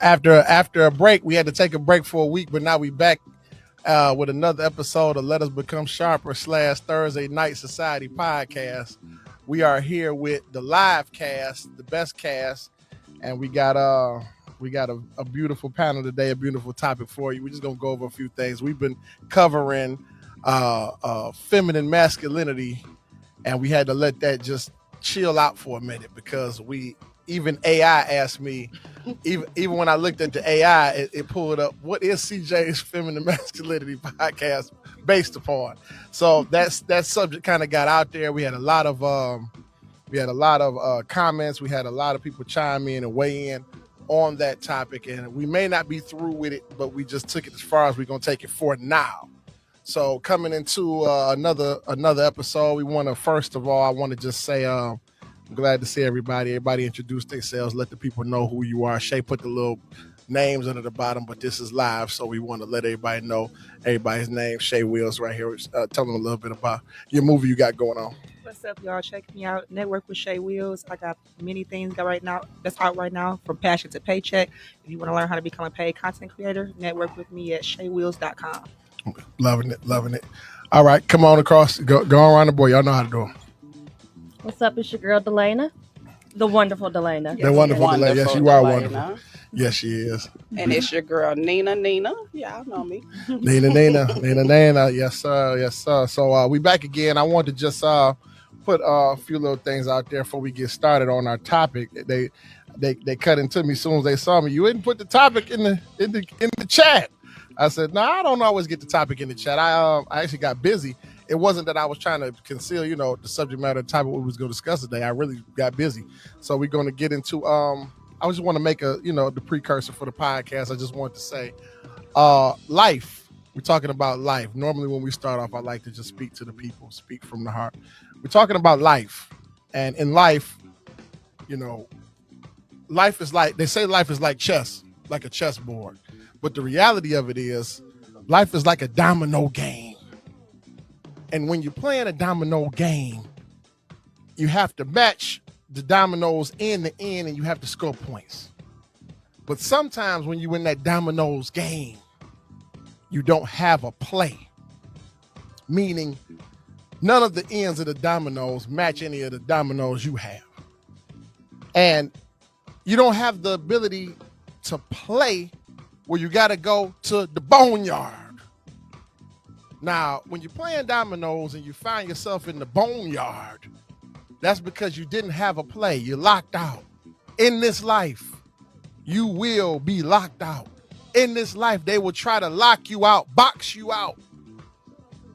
After a break, we had to take a break for a week, but now we back with another episode of Let Us Become Sharper / Thursday Night Society podcast. We are here with the live cast, the best cast, and we got a beautiful panel today, a beautiful topic for you. We're just gonna go over a few things. We've been covering feminine masculinity, and we had to let that just chill out for a minute because even AI asked me, even when I looked at the AI, it pulled up, what is CJ's feminine masculinity podcast based upon? So that subject kind of got out there. We had a lot of comments. We had a lot of people chime in and weigh in on that topic, and we may not be through with it, but we just took it as far as we're gonna take it for now. So coming into another episode, first of all, I want to just say I'm glad to see everybody. Everybody introduce themselves, let the people know who you are. Shay put the little names under the bottom, but this is live, so we want to let everybody know everybody's name. Shay Wills right here. Tell them a little bit about your movie you got going on. What's up, y'all? Check me out. Network with Shay Wills. I got many things that's out right now, from passion to paycheck. If you want to learn how to become a paid content creator, network with me at shaywills.com. Loving it. All right, come on across. Go around the board. Y'all know how to do them. What's up? It's your girl, Delana. The wonderful Delana. The wonderful Delana. Yes, you are wonderful. Yes, she is. And it's your girl, Nina. Y'all know me. Nina. Yes, sir. So we back again. I want to just put a few little things out there before we get started on our topic. They cut into me as soon as they saw me. You didn't put the topic in the chat. I said, no, I don't always get the topic in the chat. I actually got busy. It wasn't that I was trying to conceal, the subject matter, the topic we was going to discuss today. I really got busy. So we're going to get into, I just want to make the precursor for the podcast. I just want to say, life. We're talking about life. Normally when we start off, I like to just speak to the people, speak from the heart. We're talking about life. And in life, life is like, they say life is like chess, like a chessboard. But the reality of it is, life is like a domino game. And when you're playing a domino game, you have to match the dominoes end to end, and you have to score points. But sometimes when you're in that dominoes game, you don't have a play. Meaning, none of the ends of the dominoes match any of the dominoes you have. And you don't have the ability to play where you got to go to the boneyard. Now, when you're playing dominoes and you find yourself in the boneyard, that's because you didn't have a play. You're locked out. In this life, you will be locked out. In this life, they will try to lock you out, box you out.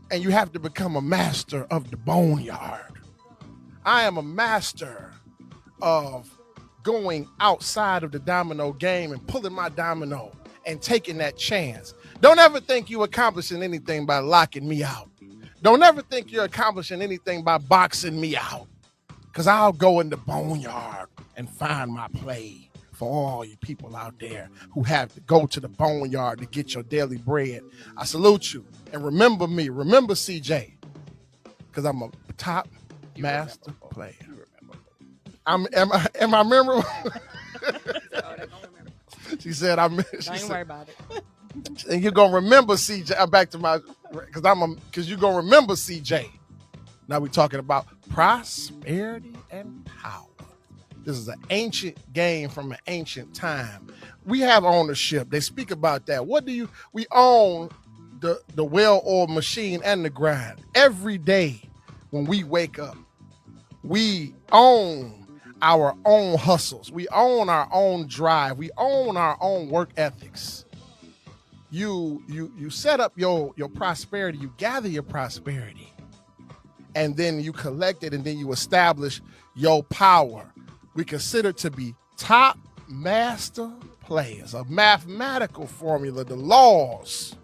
And you have to become a master of the boneyard. I am a master of going outside of the domino game and pulling my domino and taking that chance. Don't ever think you're accomplishing anything by locking me out. Don't ever think you're accomplishing anything by boxing me out. Because I'll go in the boneyard and find my play for all you people out there who have to go to the boneyard to get your daily bread. I salute you. And remember me. Remember CJ. Because I'm a top master player. Am I memorable? She said, Don't worry about it. And you're going to remember CJ. I'm back to because you're going to remember CJ. Now we're talking about prosperity and power. This is an ancient game from an ancient time. We have ownership. They speak about that. We own the well-oiled machine and the grind. Every day when we wake up, we own our own hustles. We own our own drive. We own our own work ethics. You set up your prosperity. You gather your prosperity, and then you collect it, and then you establish your power. We consider to be top master players. A mathematical formula, the laws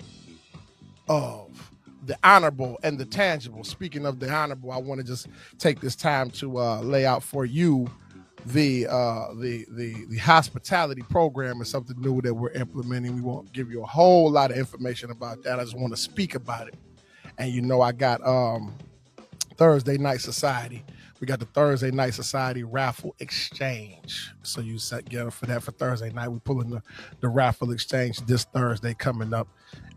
of the honorable and the tangible. Speaking of the honorable, I want to just take this time to lay out for you the hospitality program is something new that we're implementing. We won't give you a whole lot of information about that. I just want to speak about it. And I got Thursday Night Society. We got the Thursday Night Society Raffle Exchange. So you get up for that for Thursday night. We're pulling the raffle exchange this Thursday coming up.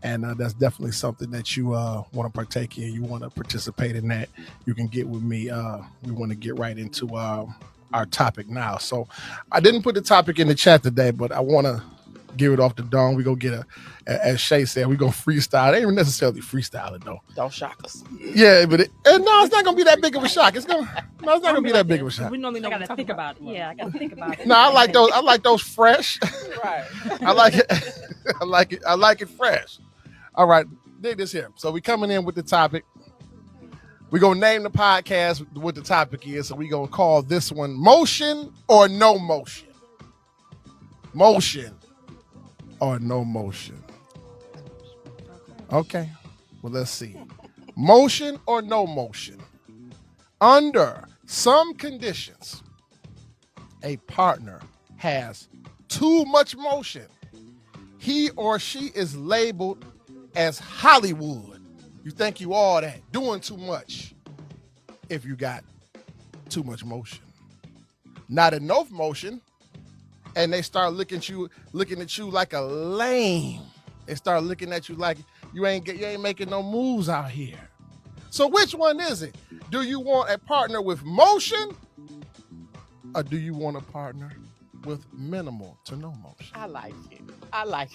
And that's definitely something that you want to partake in. You want to participate in that. You can get with me. We want to get right into our topic now. So I didn't put the topic in the chat today, but I want to give it off the dome. We're going to get as Shay said, we're going to freestyle. It ain't even necessarily freestyling though. Don't shock us. Yeah, but no, it's not going to be that big of a shock. It's not going to be that big of a shock. We normally know I gotta think about it. Yeah, I gotta think about it. No, I like those fresh. Right. I like it. I like it fresh. All right, dig this here. So we coming in with the topic. We're going to name the podcast what the topic is. So we're going to call this one Motion or No Motion. Motion or no motion. Okay, well, let's see. Motion or no motion. Under some conditions, a partner has too much motion. He or she is labeled as Hollywood. You think you all that, doing too much if you got too much motion. Not enough motion, and they start looking at you like a lame. They start looking at you like you ain't making no moves out here. So which one is it? Do you want a partner with motion, or do you want a partner with minimal to no motion? I like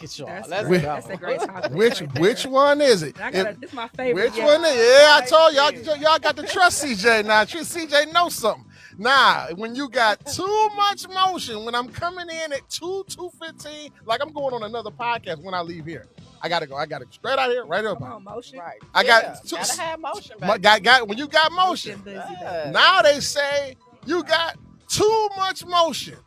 it, y'all. That's Let's great. go. That's a great topic. Which one is it? This is my favorite. Which one is it? Yeah, I told y'all got to trust CJ now. CJ knows something. Nah, when you got too much motion, when I'm coming in at 2:15, like I'm going on another podcast when I leave here. I gotta go straight out here, right up. Come on, motion. Right. Gotta have motion, baby. When you got motion. Yeah. Now they say you got too much motion.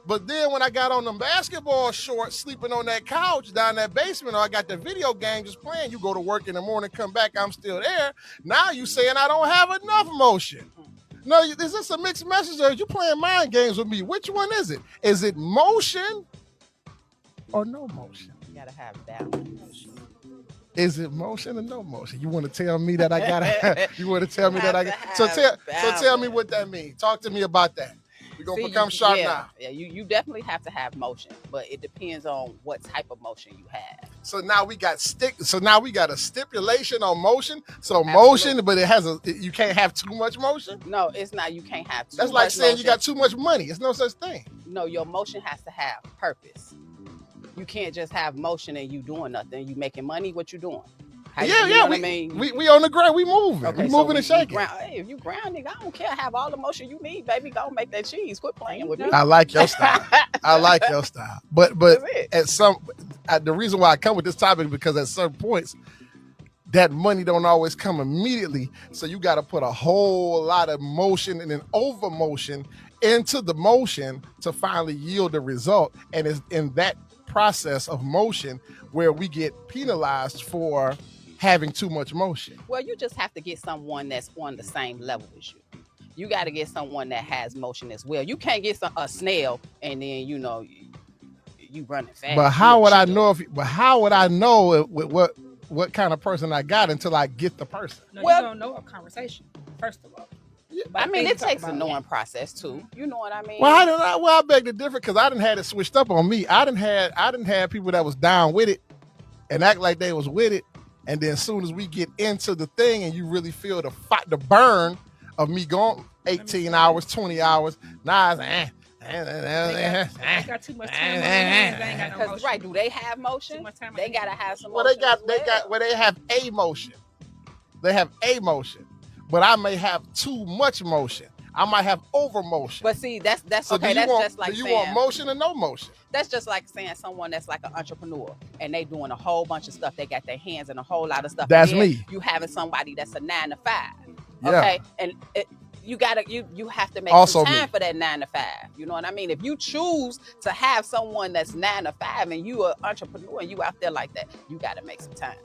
But then when I got on them basketball shorts, sleeping on that couch down that basement, or I got the video game just playing, you go to work in the morning, come back, I'm still there. Now you saying I don't have enough motion. No, is this a mixed message, or are you playing mind games with me? Which one is it? Is it motion or no motion? You gotta have balance. Is it motion or no motion? You want to tell me that I gotta? You want to tell me that I got? So tell me what that means. Talk to me about that. We're gonna become sharp now. Yeah, you definitely have to have motion, but it depends on what type of motion you have. So now we got a stipulation on motion. So Absolutely. Motion, but you can't have too much motion. No, it's not. You can't have too That's much like saying motion. you got too much money. It's no such thing. No, your motion has to have purpose. You can't just have motion and you doing nothing. You making money. What you doing? Yeah. What I mean? We on the ground. We moving. Okay, we moving and shaking. Hey, if you ground, nigga, I don't care. Have all the motion you need, baby. Go make that cheese. Quit playing with me. I like your style. But That's it. the reason why I come with this topic is because at certain points, that money don't always come immediately. So you got to put a whole lot of motion and an over motion into the motion to finally yield the result. And it's in that process of motion where we get penalized for having too much motion. Well, you just have to get someone that's on the same level as you. You got to get someone that has motion as well. You can't get a snail and then you running fast. But how would I know what kind of person I got until I get the person? No, you don't know a conversation, first of all. Yeah, I mean, it takes a knowing process too. You know what I mean? Well, I beg to differ because I done had it switched up on me. I done had people that was down with it and act like they was with it. And then as soon as we get into the thing and you really feel the burn of me going 18 hours, 20 hours, now it's They got too much time. They ain't got no motion. Right? Do they have motion? They gotta have some. Well, motion they have a motion. They have a motion, but I may have too much motion. I might have over motion. But see, that's so okay. That's just like do you saying, want motion or no motion? That's just like saying someone that's like an entrepreneur and they doing a whole bunch of stuff. They got their hands in a whole lot of stuff. That's and then me. You having somebody that's a 9 to 5. Yeah. Okay, and you have to make Also some time me. for that 9 to 5. You know what I mean? If you choose to have someone that's 9 to 5 and you an entrepreneur and you out there like that, you got to make some time.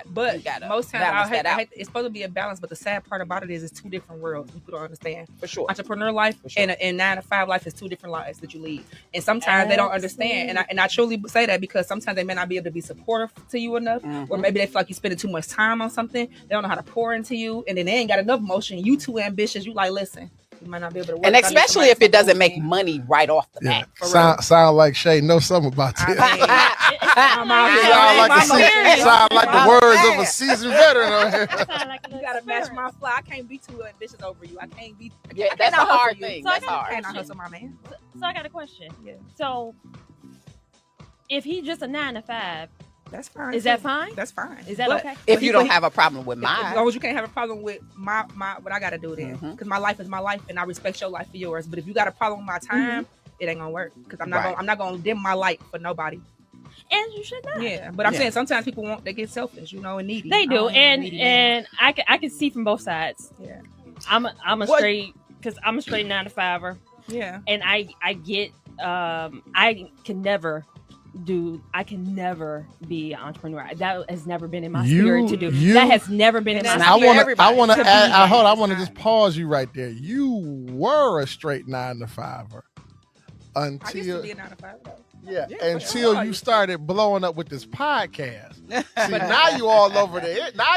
But you gotta most times balance that out. it's supposed to be a balance, but the sad part about it is it's two different worlds. People don't understand. For sure. Entrepreneur life For sure. and 9 to 5 life is two different lives that you lead. And sometimes they don't understand. And I truly say that because sometimes they may not be able to be supportive to you enough, or maybe they feel like you're spending too much time on something. They don't know how to pour into you, and then they ain't got enough motion. You too ambitious. You like, listen, you might not be able to work. And especially if it doesn't make money right off the bat. Sound like Shay know something about this. Sound like the words of a seasoned veteran. You gotta match my fly. I can't be too ambitious over you. I can't be. Yeah, that's a hard thing. So That's hard. Can't I hustle my man? So I got a question. Yeah. So if he's just a 9 to 5, that's fine. Is that fine? That's fine. Is that okay? If you don't have a problem with mine. As long as you can't have a problem with my what I gotta do then, because my life is my life, and I respect your life for yours. But if you got a problem with my time, it ain't gonna work because I'm not gonna dim my light for nobody. And you should not. Yeah, but I'm saying sometimes people they get selfish, and needy. They do, and I can see from both sides. Yeah, I'm a straight 9 to 5er. Yeah, and I get I can never be an entrepreneur. That has never been in my spirit to do. That has never been in my spirit. I want to add. Hold on, I want to just pause you right there. You were a straight 9 to 5er until I used to be a 9 to 5 though. Yeah, until you started blowing up with this podcast. See, now you all over there. Now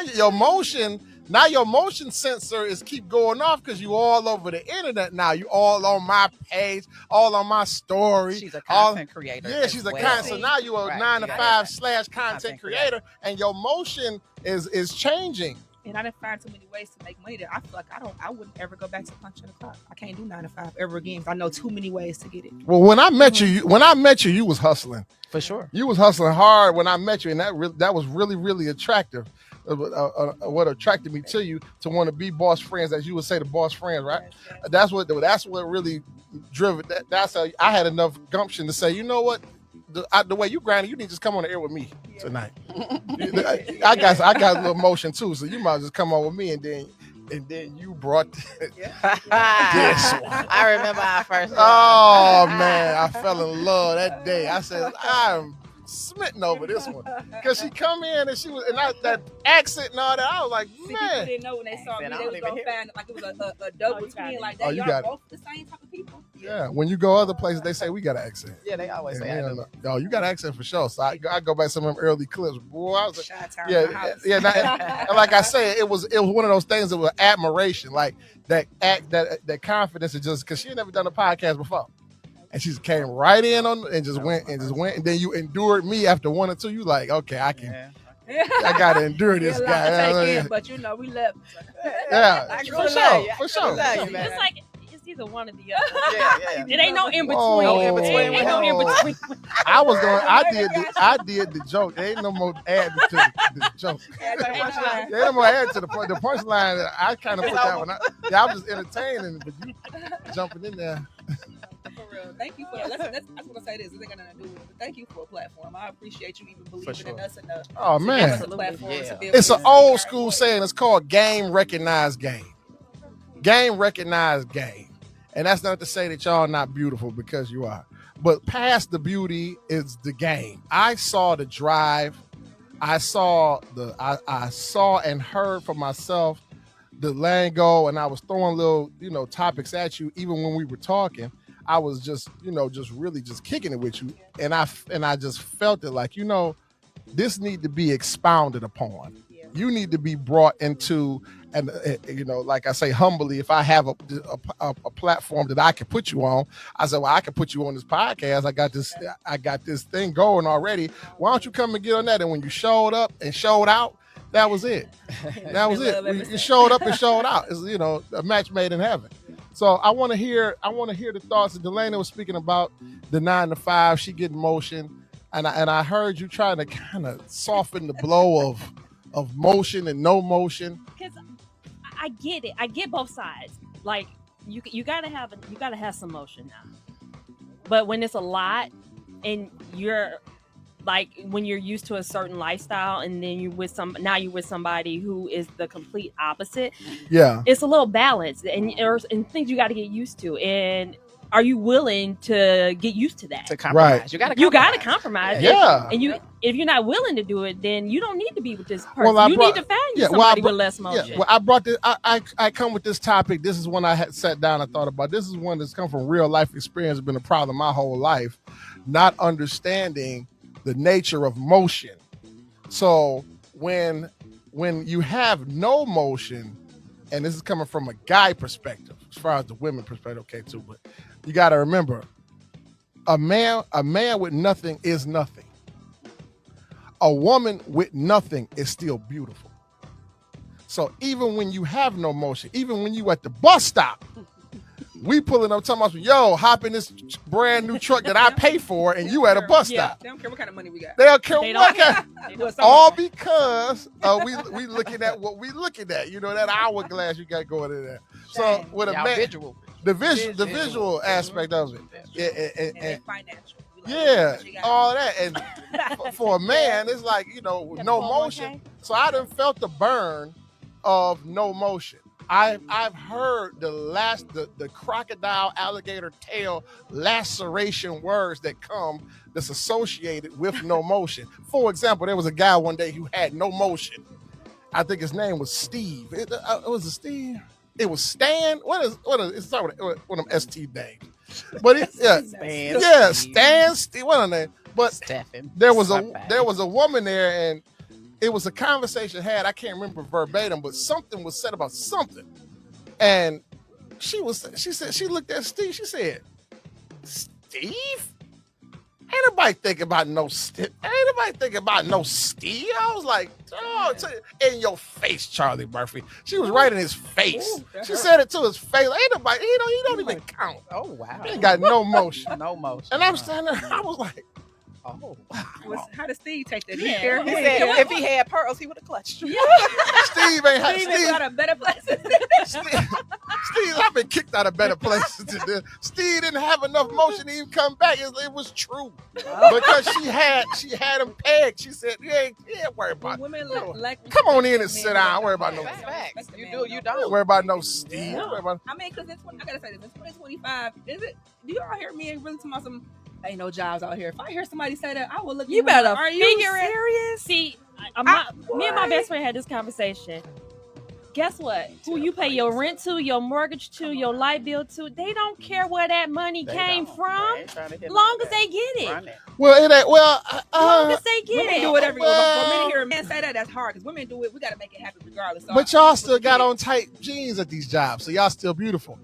your motion sensor is keep going off because you all over the internet now. You all on my page, all on my story. She's a content creator. Yeah, she's a content. So now you're a 9 to 5 / content creator, and your motion is changing. And I didn't find too many ways to make money that I feel like I wouldn't ever go back to punching the clock. I can't do 9 to 5 ever again. I know too many ways to get it. Well, when I met you, you was hustling. For sure. You was hustling hard when I met you, and that was really, really attractive. What attracted me to you to want to be boss friends, as you would say, the boss friends, right? Yes. That's what really drove it. That's how I had enough gumption to say, you know what? The way you grinding, you need to just come on the air with me tonight. I got a little motion too, so you might just come on with me, and then you brought this one. I remember our first. Oh man, I fell in love that day. I said, I'm smitten over this one because she come in and she was and that accent and all that. I was like, man. People didn't know when they saw me, they was gonna find like it was a double twin like that. Y'all both the same type of people. Yeah, when you go other places, they say we got an accent. Yeah, they always say. No, you got an accent for sure. So I go back to some of them early clips, boy. I was like, and like I said, it was one of those things that was admiration, like that confidence, is just because she had never done a podcast before. And she came right in on and just went. And then you endured me after 1 or 2. You like, okay, I gotta endure this guy. But we left. Yeah, for sure. It's like it's either one or the other. It ain't no in between. Ain't no in between. I did the joke. There ain't no more add to the joke. There ain't no more add to the punchline. I kind of put that one. I was just entertaining, but you jumping in there. For real. Thank you for that's what I say this. It ain't got nothing to do with it. But thank you for a platform. I appreciate you even believing in us enough. Oh man. To give us a platform to be it's an old school saying. It's called game recognized game. Game recognized game. And that's not to say that y'all not beautiful, because you are. But past the beauty is the game. I saw the drive. I saw and heard for myself the lingo, and I was throwing little, topics at you even when we were talking. I was just really just kicking it with you. And I just felt it like, this need to be expounded upon. Yeah. You need to be brought into, and like I say, humbly, if I have a platform that I can put you on, I said, well, I can put you on this podcast. I got this thing going already. Why don't you come and get on that? And when you showed up and showed out, that was it. That was it. You showed up and showed out. It's, a match made in heaven. So I want to hear the thoughts that Delana was speaking about, the 9 to 5. She getting motion, and I heard you trying to kind of soften the blow of motion and no motion. Because I get it. I get both sides. Like you gotta have some motion now. But when it's a lot, and you're like when you're used to a certain lifestyle, and then you're with somebody who is the complete opposite. Yeah, it's a little balance, and things you got to get used to. And are you willing to get used to that? To compromise. Right. You gotta compromise. Yeah. And if you're not willing to do it, then you don't need to be with this person. Well, I you brought- need to find you yeah, well, somebody I brought- with less motion. Yeah, well, I brought this. I come with this topic. This is one I had sat down and thought about. This is one that's come from real life experience. Been a problem my whole life, not understanding the nature of motion. So when you have no motion, and this is coming from a guy perspective, as far as the women perspective, okay, too. But you got to remember, a man with nothing is nothing. A woman with nothing is still beautiful. So even when you have no motion, even when you at the bus stop, we pulling up talking about, yo, hop in this brand new truck that I pay for, and you at a bus stop. They don't care what kind of money we got. They don't care They what don't kind. Well, some All of them. because we looking at what we looking at. You know, that hourglass you got going in there. So Shame. with a Y'all man, visual. the visual aspect of it. And they And financial. We like, yeah, what you got? all that. And for a man, it's like, you know, Got no a 401k? motion. So I done felt the burn of no motion. I've heard the crocodile alligator tail laceration words that's associated with no motion. For example, there was a guy one day who had no motion. I think his name was Steve. Was it Steve? It was Stan. What is it's one of them ST names. But Stan Steve. What a name. But Stephen. there was a woman there, and it was a conversation had. I can't remember verbatim, but something was said about something, and she said she looked at Steve. She said, "Steve, ain't nobody thinking about no Steve. Ain't nobody thinking about no Steve." I was like, "Oh, in your face, Charlie Murphy." She was right in his face. Ooh, that She hurt. said it to his face. Ain't nobody. He don't even count. Oh, wow. He ain't got no motion. No motion. And I'm standing there. I was like, Oh. How does Steve take that? Yeah. He care? He He said care? if he had pearls, he would have clutched you. Steve ain't had Steve is out of better places. Steve, I've been kicked out of better places than this. Steve didn't have enough motion to even come back. It was true because she had him pegged. She said, "You ain't worry about it. Women like Come on in and sit down. Don't worry about no. That's facts. You do, you Don't don't. worry about no Steve. Don't worry about- I mean, because I gotta say this. In 2025, is it? Do y'all hear me really talking about some? Ain't no jobs out here. If I hear somebody say that, I will look. You at them better like, Are you figure it. serious? See, me and my best friend had this conversation. Guess what? Who you pay your rent to, your mortgage to, your light bill to, they don't care where that money They came don't. from. They ain't trying to hit Long none as of they get it. Run it. Well, it ain't. Well, Long as they get Women it. do whatever. Well- For me to hear a man say that, that's hard. Because women do it. We gotta make it happen regardless. So but y'all still got on tight jeans at these jobs, so y'all still beautiful.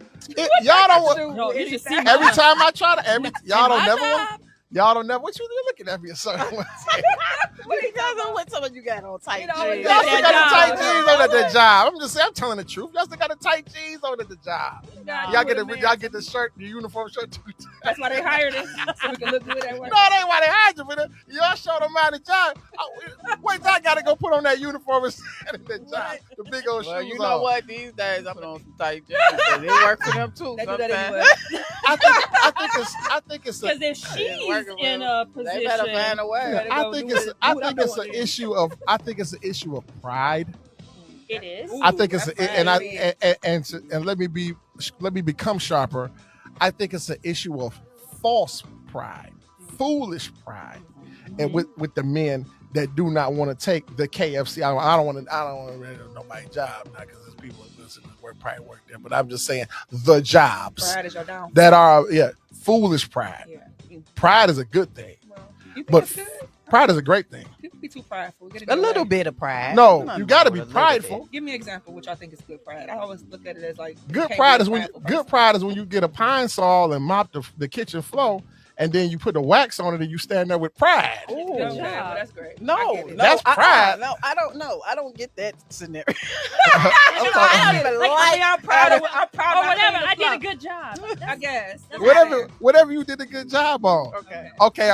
Y'all don't. No, you should see Anything. my- Every time I try to, y'all don't My never. job. Y'all don't never. What you looking at me a certain way? What are you talking about? What some of you got on tight You know, jeans? Y'all still got job. the tight jeans on at the job. I'm just saying, I'm telling the truth. Y'all still got the tight jeans on at the job. God, Y'all you get with a y'all man. get the shirt, the uniform shirt. That's why they hired us, so we can look good at No, work. that ain't why they hired you for that. Y'all showed them out the job. Wait till I gotta go put on that uniform and stand in that job. The big old Well, shoes you know on. what? These days I'm on some tight jeans. But it works for them too. They do that sometimes. anyway. I think it's a Because if she's working with in a They better position, find a way. Better I go think do it's what- I do what think I'm it's an doing. issue of pride. it is. I think it's that's and right. and let me become sharper. I think it's an issue of false pride, foolish pride, and with the men that do not want to take the KFC. I don't want to rent nobody's job now because there's people that listen to work probably work there. But I'm just saying the jobs Pride is your down. that are foolish pride. Yeah. Pride is a good thing. Well, you think But it's good? Pride is a great thing. People be too prideful. Get it A away. little bit of pride. No, Nothing you got to wrong be with a little prideful. bit. Give me an example, which I think is good pride. I always look at it as like you Good can't pride be a is when prideful good person. pride is when you get a pine saw and mop the kitchen floor, and then you put the wax on it and you stand there with pride. Good Ooh. job. Well, that's great. I No, get it. no, That's pride. No, I don't know. I don't get that scenario. I'm talking- I don't even Like, I mean, I'm proud of. I'm proud or of whatever. my I clean did a the good job. floor. I guess. whatever you did a good job on. Okay. Okay.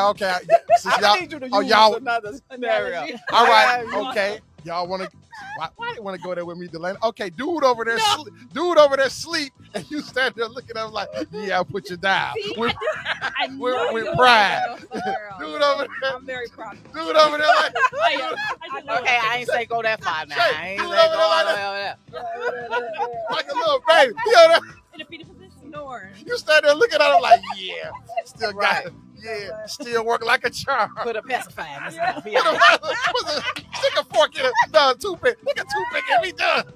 Since I y'all, need you to oh, use y'all- another scenario. Analogy. all right, Yeah, you- okay. Y'all want to? Why do you want to go there with me, Delaney? Okay, dude over there sleep, and you stand there looking at him like, yeah, I'll put you down. See, With, I with, know with you. pride. Girl. Dude over there, I'm very proud. of you. dude over there like, I know Okay, I ain't say go that far now. I ain't say Do go it over there all like the way over there. like a little baby. You know that? in a fetal position. No, porn. You stand there looking at him like, yeah, still got Right. it. Yeah, still working like a charm. Put a pacifier in his Yeah. mouth. Put Yeah. stick a fork in a toothpick. Look at toothpick and be done.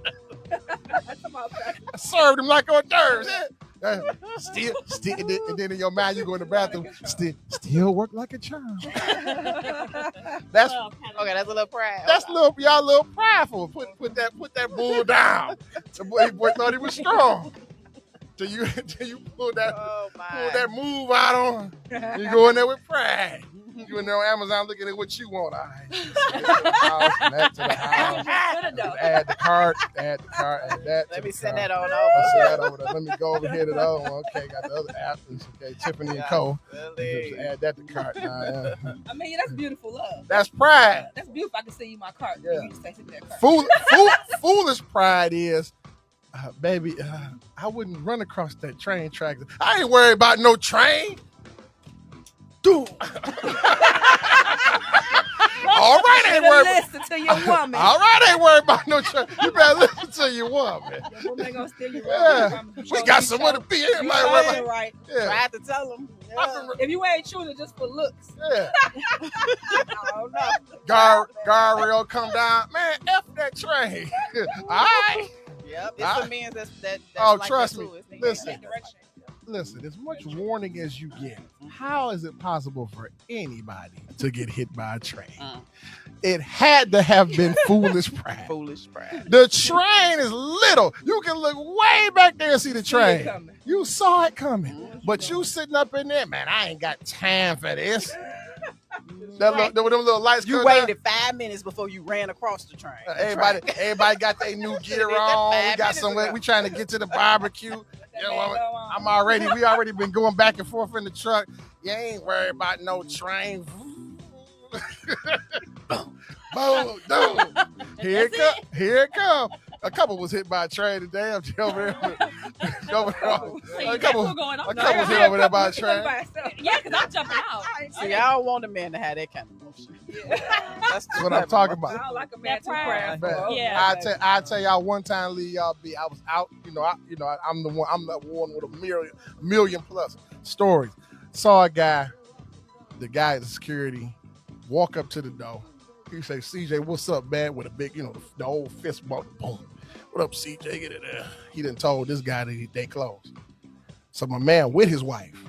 I served him like hors d'oeuvres. Still, and then in your mind you go in the bathroom. Still work like a charm. That's Okay, that's a little pride. y'all a little prideful. Put that bull down. The boy thought he was strong. Till you pull that move out on. You go in there with pride. You in there on Amazon looking at what you want. All right. Back to the house. Add the cart. Add that. Let me send that on. on Let's send that over. over there. Let me go over here to the other one. Okay, got the other app. Okay, Tiffany and Co. Golly. Add that to cart. Nah, yeah. I mean, that's beautiful love. That's pride. That's beautiful. I can see you my cart. Yeah. You just take it in that cart. Foolish pride is, baby, I wouldn't run across that train track. I ain't worried about no train. Dude. All right, ain't worried. Listen to your woman. All right, ain't worried about no train. You better listen to your woman. Your woman ain't gonna steal your Yeah. woman. We got somewhere to be. You Everybody worried right, about. right. Yeah. Tried to tell him. If you ain't choosing just for looks, Yeah. I don't know. Guardrail come down. Man, F that train. All right. Yep. It's the men that's Oh, like trust that me. too. It's the- Listen. Direction. Listen, as much warning as you get, how is it possible for anybody to get hit by a train? It had to have been foolish pride. Foolish pride. The train is little. You can look way back there and see the See it train. coming. You saw it coming. But you sitting up in there, man, I ain't got time for this. Them little lights You come down. waited 5 minutes before you ran across the train. Everybody got their new gear on. We got somewhere. We trying to get to the barbecue. You know, we already been going back and forth in the truck. You ain't worried about no train. Boom, boom. Here it come. A couple was hit by a train today. I'm over there. A couple was hit over there by a train. Yeah, because I'm jumping out. See, I don't want a man to have that kind of motion. That's what I'm talking I about. don't like a man too That pride. proud. Yeah. I tell y'all one time, Lee, y'all be. I was out. I'm the one with a million plus stories. Saw a guy, the guy at the security, walk up to the door. He say, "CJ, what's up, man?" With a big, the old fist bump. Boom. What up, CJ? Get it there. He done told this guy that they closed. So my man with his wife,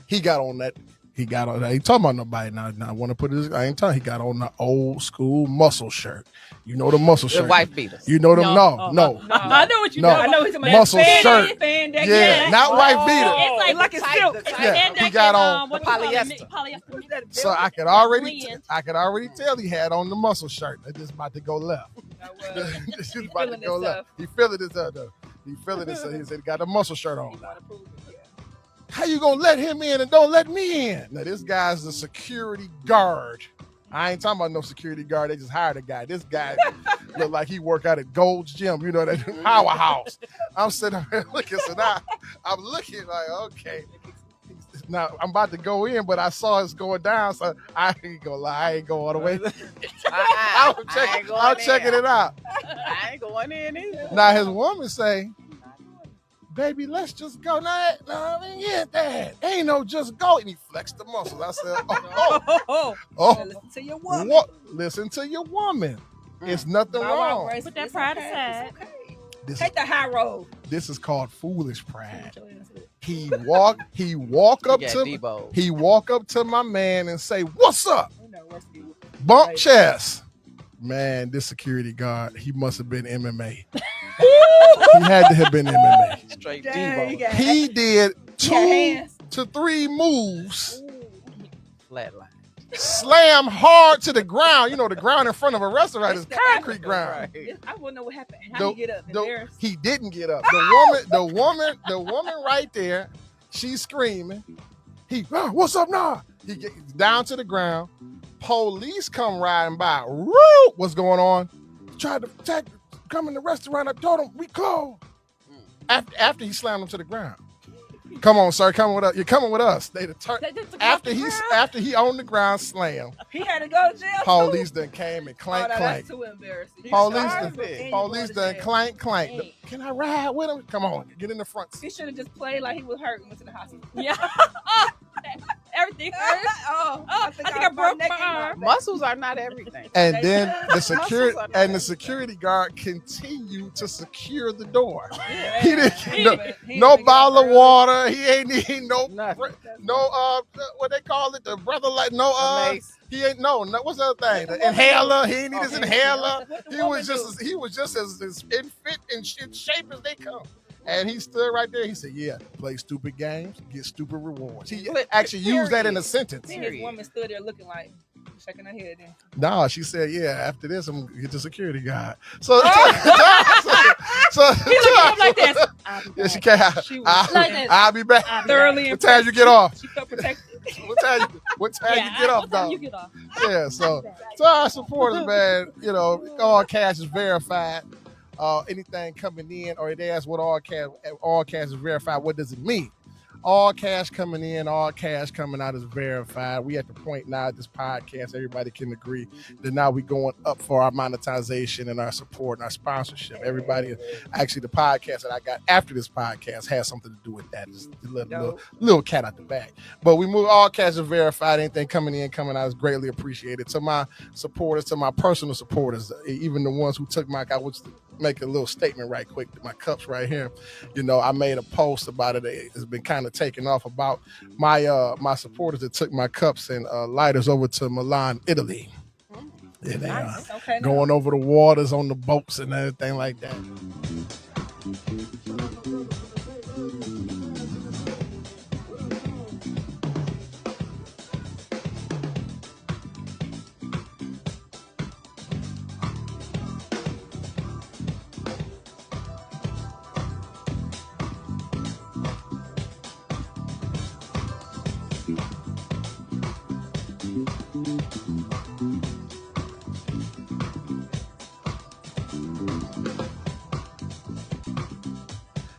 he got on that. He ain't talking about nobody now. I want to put this. I ain't telling. He got on the old school muscle shirt. You know the muscle The shirt. wife beaters. You know them? No. I know what you No. know. I know he's a Muscle shirt. Spandex. Yeah, not white beater. It's like it's tight, silk. the tight. Yeah, he got on what the you call it? polyester. So I could already tell he had on the muscle shirt. It's just about to go left. It's just about to go left. He feeling this though. He feeling this. He said he got a muscle shirt on. How you gonna let him in and don't let me in? Now this guy's the security guard. I ain't talking about no security guard. They just hired a guy. This guy look like he work out at Gold's Gym. You know that powerhouse. I'm sitting there looking. So now I'm looking like, okay. Now I'm about to go in, but I saw it's going down, so I ain't gonna lie. I ain't going all the way. I'm checking it out. I ain't going in either. Now his woman say, "Baby, let's just go." No, I mean, yeah, that ain't no just go. And he flexed the muscles. I said, Listen to your woman. What? Listen to your woman. It's nothing wrong. Put that pride aside. Take the high road. This is called foolish pride. He walk up to my man and say, "What's up?" Bump chest. Man, this security guard, he must have been MMA. He had to have been MMA. Straight Dang, Devo. He did 2 hands. to 3 moves. Flatline. Slam hard to the ground. You know, the ground in front of a restaurant is concrete ground. I wouldn't know what happened. How you get up? He didn't get up. The woman right there, she's screaming. What's up now? He gets down to the ground. Police come riding by. Woo! What's going on? Tried to come in the restaurant. I told him we closed. After he slammed him to the ground. Come on, sir. Come with us. You're coming with us. They deter- They took him off after the he ground. after he on the ground slam. He had to go to jail. Police done came and Oh, clank no, clank. that's too embarrassing. You Police starved done, and you police going to done jail. clank clank. Dang. Can I ride with him? Come on, get in the front He seat. should have just played like he was hurt and went to the hospital. Yeah. Everything hurts. I think I broke neck my and arm. Muscles are not everything. And then the security Muscles are not everything. security guard continued to secure the door. Yeah. He didn't He no, even- he no even get bottle up of early. water. He ain't need no Nothing. what they call it, the brother like no The mace. he ain't no what's the other thing, What the the inhaler. He ain't need Oh, his he- inhaler. What the He woman was just as in fit and in shape as they come. And he stood right there. He said, "Yeah, play stupid games, get stupid rewards." He actually used that in a sentence. See, this woman stood there looking like shaking her head. Then No, she said, "Yeah, after this, I'm gonna get the security guard." So, so He looked at him like this. I'll be yeah, she back. can't. She was like this. I'll be back. I'll be thoroughly What time you get off? She felt protected. What time you get off, What time dog? you get off? Yeah, so our supporters, man, all cash is verified. Anything coming in, or they ask what all cash is verified, what does it mean? All cash coming in, all cash coming out is verified. We at the point now at this podcast, everybody can agree that now we going up for our monetization and our support and our sponsorship. Everybody, actually the podcast that I got after this podcast has something to do with that. Just a little cat out the bag. But we move, all cash is verified. Anything coming in, coming out is greatly appreciated. To my supporters, to my personal supporters, even the ones who took I would make a little statement right quick. My cups right here. I made a post about it. It's been kind of taken off about my supporters that took my cups and lighters over to Milan, Italy. Yeah, they Nice. Okay. going over the waters on the boats and everything like that.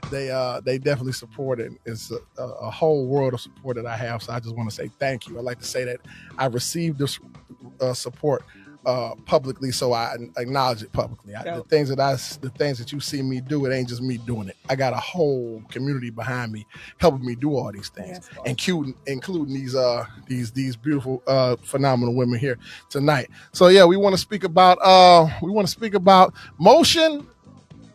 They definitely support it. It's a whole world of support that I have. So I just want to say thank you. I'd like to say that I received this support publicly, so I acknowledge it publicly. The things that you see me do, it ain't just me doing it. I got a whole community behind me helping me do all these things, including these beautiful, phenomenal women here tonight. So yeah, we want to speak about motion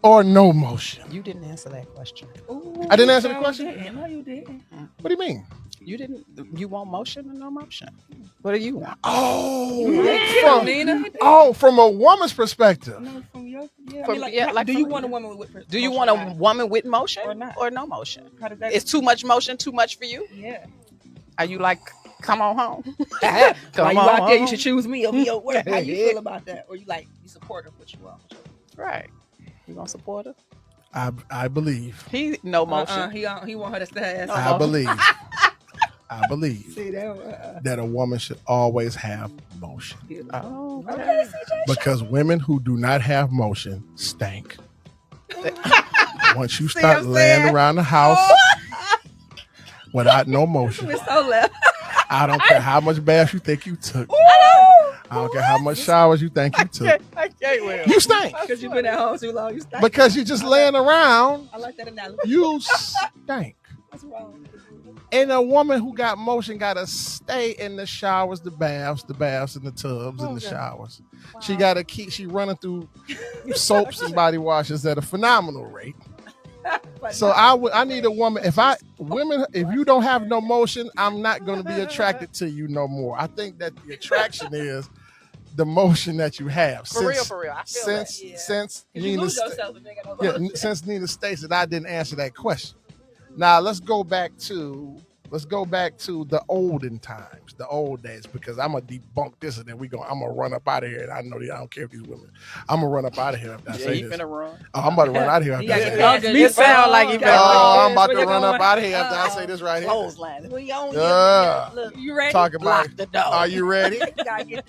or no motion. You didn't answer that question. Ooh, I didn't answer the question? No, you didn't. What do you mean? You didn't. You want motion or no motion? What do you want? From a woman's perspective. No, from your, yeah. From- yeah, like do from- you want a woman with? Do you motion want or a not? woman with motion Or not? or no motion? How does that? Is too much motion too much for you? Yeah. Are you like, come on home? While Come you on out there, you home. should choose me over your work. How you feel about that? Or you supportive what you want? Right. You gonna support her? I believe. He no motion. He want her to stay. I believe See that? that a woman should always have motion. Oh, Okay, Because women who do not have motion stink. Once you start laying around the house without no motion, It's so left. I don't care how much baths you think you took. I don't care how much showers you think you took. I can't wait. You stink. Because you've been at home too long. You stink. Because you're just laying around. I like that analogy. You stink. What's wrong? And a woman who got motion gotta stay in the showers, the baths, and the tubs, and the showers. Wow. She gotta she running through soaps and body washes at a phenomenal rate. So I need a woman. If you don't have no motion, I'm not gonna be attracted to you no more. I think that the attraction is the motion that you have. For real. I feel that. Since You Nina lose yourself if you ain't got no motion. since Nina states that I didn't answer that question. Now let's go back to the olden times, the old days, because I'm gonna debunk this and then I'm gonna run up out of here. And I know I don't care if these women. I'm gonna run up out of here after I say You this. finna run. Oh, I'm about to run out of here after You I gotta say get this. the You sound like you better Oh, I'm about Where to you run up going? out of here after I say this right here. Clothesline. We on Yeah. Look, you ready? Talking about. Lock the door. Are you ready? Gotta get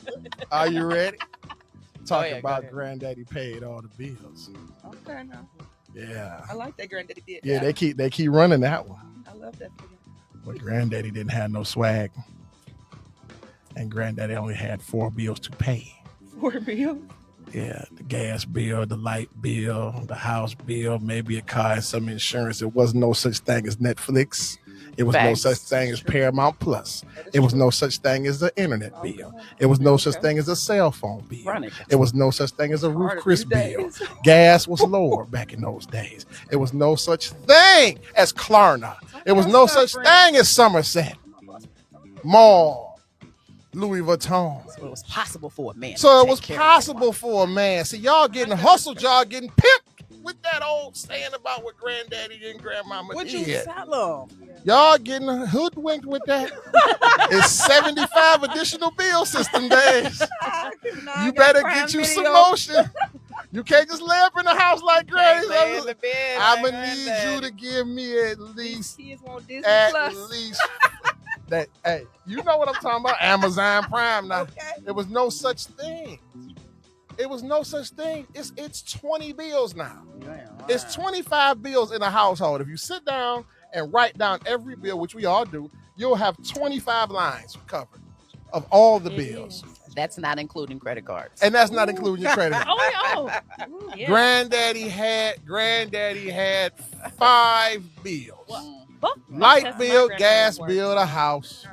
Are you ready? Talking yeah, go about ahead. Granddaddy paid all the bills. Okay, now Yeah. I like that granddaddy did. Yeah, they keep running that one. I I love that for you. But Granddaddy didn't have no swag. And Granddaddy only had 4 bills to pay. 4 bills? Yeah, the gas bill, the light bill, the house bill, maybe a car and some insurance. It was no such thing as Netflix. It was no such thing as Paramount Plus. It was no such thing as the internet bill. It was no such thing as a cell phone bill. It was no such thing as a Ruth Chris bill. Gas was lower back in those days. It was no such thing as Klarna. It was no such thing as Somerset Mall, Louis Vuitton. So it was possible for a man. So it was possible for a man. See, y'all getting hustled, y'all getting pimped with that old saying about what Granddaddy and Grandmama What did. you sell them? Y'all getting hoodwinked with that. It's 75 additional bill system days. You better get you some motion. You can't just lay up in the house like Granny. I'm going to need you to give me at least that. Hey, you know what I'm talking about? Amazon Prime now. Okay. There was no such thing. It was no such thing. It's 20 bills now. It's 25 bills in a household. If you sit down and write down every bill, which we all do, you'll have 25 lines covered of all the bills. That's not including credit cards. And that's not including your credit. Yeah. Granddaddy had 5 bills. Light bill, gas bill, the house,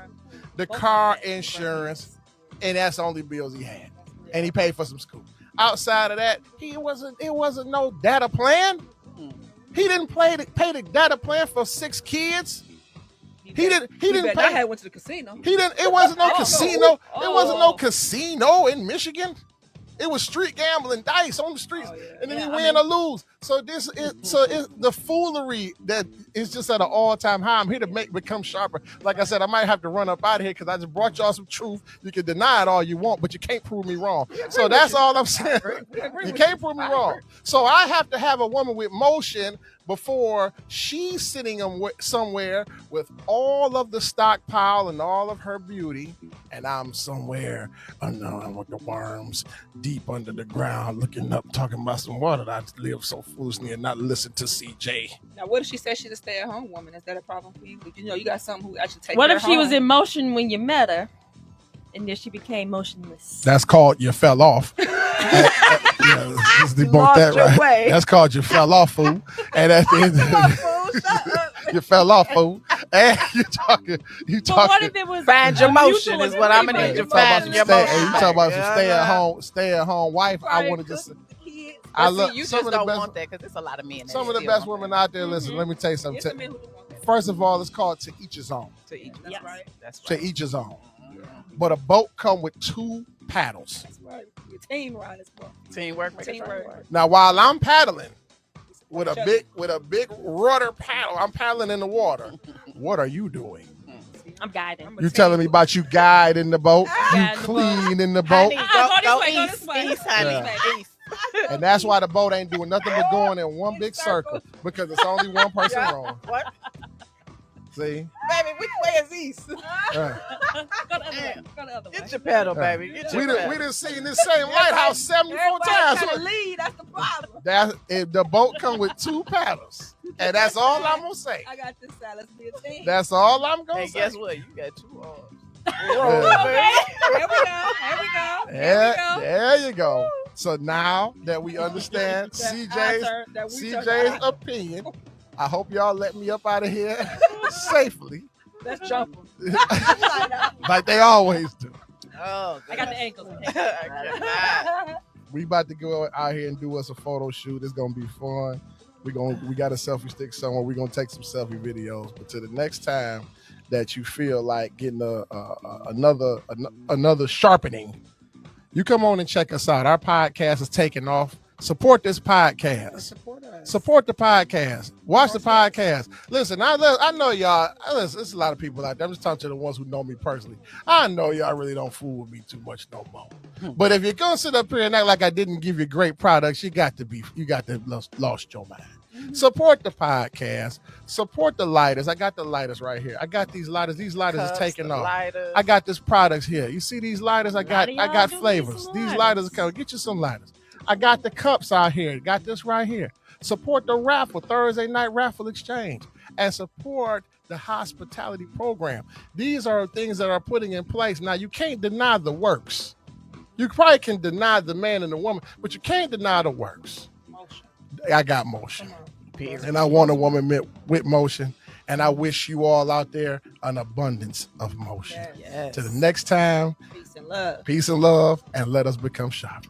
the car insurance, and that's the only bills he had. And he paid for some school. Outside of that, it wasn't no data plan. He didn't pay the data plan for 6 kids. He didn't pay. I had went to the casino. It wasn't no casino. It wasn't no casino in Michigan. It was street gambling, dice on the streets, and then you win or lose. So the foolery that is just at an all-time high. I'm here to become sharper. Like I said, I might have to run up out of here because I just brought y'all some truth. You can deny it all you want, but you can't prove me wrong. So that's all I'm saying. You can't prove me wrong. So I have to have a woman with motion before she's sitting somewhere with all of the stockpile and all of her beauty, and I'm somewhere, I'm with the worms deep under the ground, looking up, talking about some water. I live so foolishly and not listen to CJ. Now, what if she said she's a stay-at-home woman? Is that a problem for you? You know, you got something who actually takes. What if she was in motion when you met her, and then she became motionless? That's called you fell off. Let's debunk that, right? That's called you fell off, fool. And at the end of you fell off, fool. And you talking. But what if it was find your motion is what I'm gonna need. You find your motion. You talking about some stay-at-home wife? I want to just. I love. You just don't want that because there's a lot of men. Some of the best women out there. Listen, let me tell you something. First of all, it's called to each his own. To each, that's right. That's right. To each his own. But a boat come with 2 paddles. That's right. Your team ride as well. Teamwork. Now, while I'm paddling with a big rudder paddle, I'm paddling in the water. What are you doing? I'm guiding. You telling me about you guiding the boat? You clean in the boat? Go east, honey. East. And that's why the boat ain't doing nothing but going in one big circle because it's only one person rowing. What? See? Baby, which way is east? Go the other way. Get your pedal, baby. Get your pedal. We done seen this same lighthouse 74 times. Lead, that's the problem. The boat come with 2 paddles. And that's all I'm going to say. I got this side. Let's be a team. That's all I'm going to say. Guess what? You got 2 arms. Okay. Here we go. There you go. So now that we understand CJ's opinion, I hope y'all let me up out of here safely. Let's jump them. Like they always do. Oh, I got the ankles. We about to go out here and do us a photo shoot. It's gonna be fun. We got a selfie stick somewhere. We're gonna take some selfie videos. But to the next time that you feel like getting another sharpening, you come on and check us out. Our podcast is taking off. Support this podcast. Support the podcast. Watch the podcast. Listen, I know y'all. Listen, there's a lot of people out there. I'm just talking to the ones who know me personally. I know y'all really don't fool with me too much no more. But if you're gonna sit up here and act like I didn't give you great products, you got to have lost your mind. Support the podcast. Support the lighters. I got the lighters right here. I got these lighters. These lighters is taking off. I got this products here. You see these lighters? I got flavors. These lighters are coming. Get you some lighters. I got the cups out here. Got this right here. Support the raffle, Thursday night raffle exchange. And support the hospitality program. These are things that are putting in place. Now, you can't deny the works. You probably can deny the man and the woman, but you can't deny the works. Motion. I got motion. Come on. Period. And I want a woman with motion. And I wish you all out there an abundance of motion. Yes. Yes. To the next time, Peace and love. peace and love, and let us become sharper.